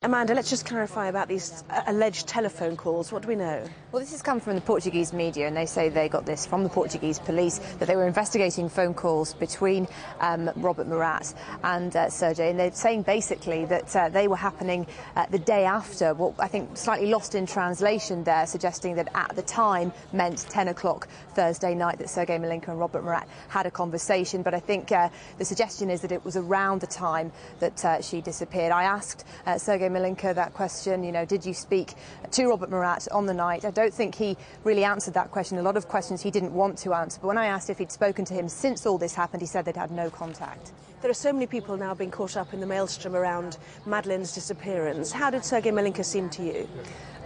Amanda, let's just clarify about these alleged telephone calls. What do we know? Well, this has come from the Portuguese media, and they say they got this from the Portuguese police, that they were investigating phone calls between Robert Murat and Sergei, and they're saying basically that they were happening the day after, what I think slightly lost in translation there, suggesting that at the time meant 10 o'clock Thursday night that Sergei Malinka and Robert Murat had a conversation. But I think the suggestion is that it was around the time that she disappeared. I asked Sergei Malinka that question, you know, did you speak to Robert Murat on the night? I don't think he really answered that question. A lot of questions he didn't want to answer. But when I asked if he'd spoken to him since all this happened, he said they'd had no contact. There are so many people now being caught up in the maelstrom around Madeleine's disappearance. How did Sergei Malinka seem to you?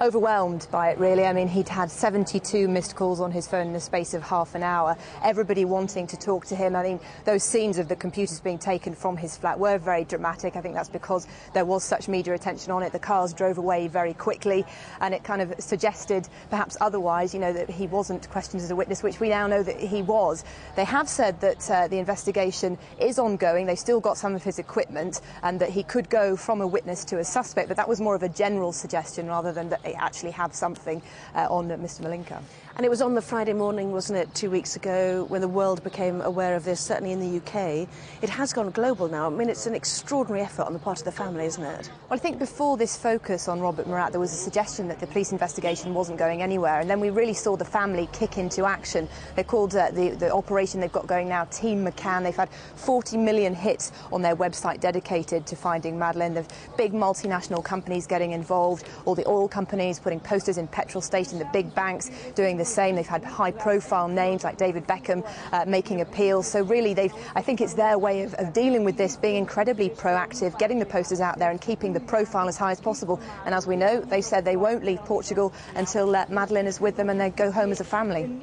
Overwhelmed by it, really. I mean, he'd had 72 missed calls on his phone in the space of half an hour. Everybody wanting to talk to him. I mean, those scenes of the computers being taken from his flat were very dramatic. I think that's because there was such media attention on it. The cars drove away very quickly, and it kind of suggested, perhaps otherwise, you know, that he wasn't questioned as a witness, which we now know that he was. They have said that the investigation is ongoing. They still got some of his equipment, and that he could go from a witness to a suspect, but that was more of a general suggestion rather than that they actually have something on Mr. Malinka. And it was on the Friday morning, wasn't it, 2 weeks ago, when the world became aware of this, certainly in the UK. It has gone global now. I mean, it's an extraordinary effort on the part of the family, isn't it? Well, I think before this focus on Robert Murat, there was a suggestion that the police investigation wasn't going anywhere, and then we really saw the family kick into action. They called the operation they've got going now Team McCann. They've had 40 million hits on their website dedicated to finding Madeleine. There's big multinational companies getting involved, all the oil companies putting posters in petrol stations, the big banks doing the same. They've had high-profile names like David Beckham making appeals. So really, I think it's their way of dealing with this, being incredibly proactive, getting the posters out there and keeping the profile as high as possible. And as we know, they said they won't leave Portugal until Madeleine is with them and they go home as a family.